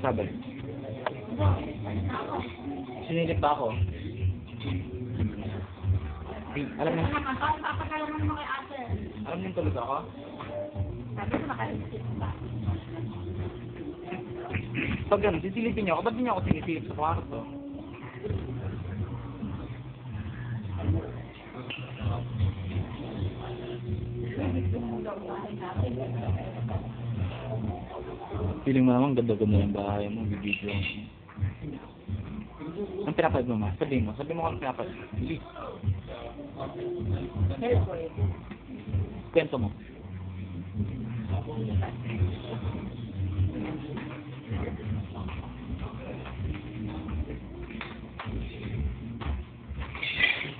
sabi? Sinilip ba ako? Alam niyo? Papagalaman mo kay ate. Alam niyo tulog ako? Sabi ko nakalisip ba? Pag gano'n, sisilipin niyo ako. Ba't niyo ako sinisilip sa kwarto? Feeling mo naman ganda-ganda yung bahay mo, bibidyo mo. Anong pinapad mo, ma? Sabihin mo kung anong pinapad. Hindi. Kwento mo.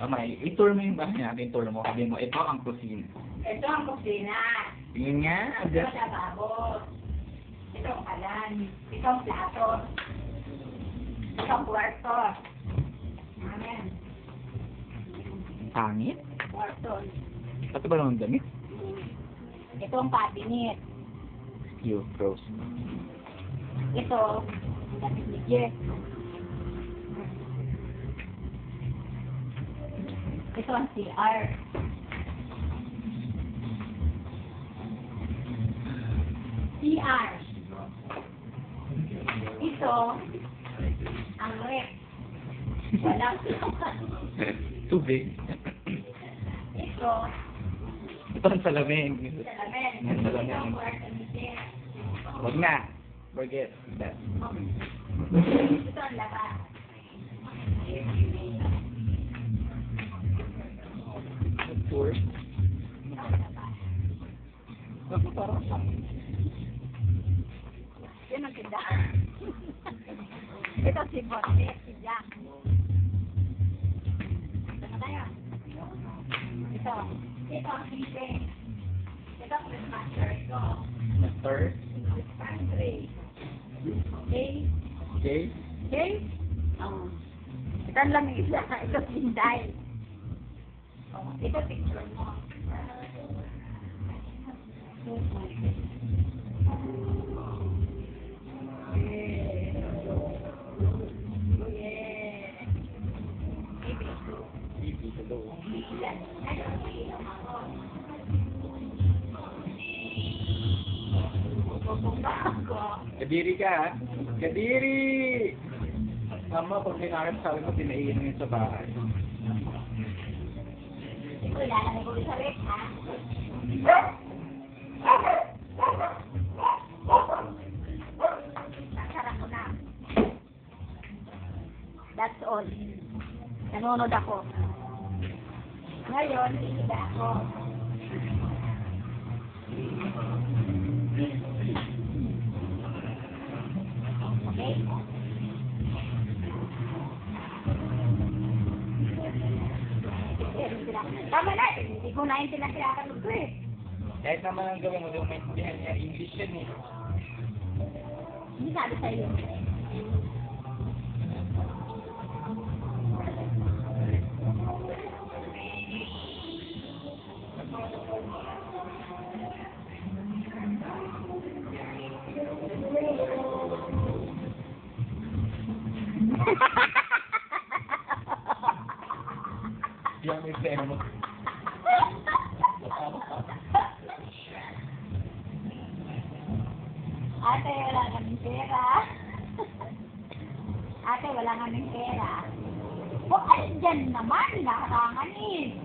Amay, i-tour mo yung bahay natin, tour mo. Sabihin mo, ito ang kusina. Ito ang kusina. Tingin nga. Ito ang lababo. Ito ang kalan. Ito ang plato. Ito ang kwarto. Amen. Pangit? Kwarto. Pati ba naman damit? Ito ang cabinet. You, pros. Ito, damit ni Jeff. Ito ang CR. CR. Ito, ang rep. Walang Tubig. Ito, Ito ang salamin. salamin. Yan, salamin. Ito ang kwarto ni Jeff. Wag na. Forget that. Ito ang labas. Tour. Ito ang labas. Bakit parang Yan ang tindahan. Ito si Botte, si Jack. Ito na tayo. Ito. Ito ang kitchen. Ito ang Christmas tree ko. First. Christmas tree. Okay? Okay. Okay? Oo. Ito ang lamisa. Ito sinday. Ito picture mo. Kadiri ka, ha? Kadiri! Mama, pag pinakit sabi mo, pinaiin mo yun sa bahay. Ito ilalagay ko sa rep, ha? Nasarap ko na. That's all. Nanonood ako. Ngayon, isida ako. Okay? Tama na, hindi ko na yung tinatirakan ko eh. Kahit naman ang gawin mo, di mo maintindihan niya, English yan eh. Hindi sabi sa'yo. Yan may pera mo. Ate, wala kaming pera. Ate, wala kaming pera. O, ay, dyan naman, nakarangan eh.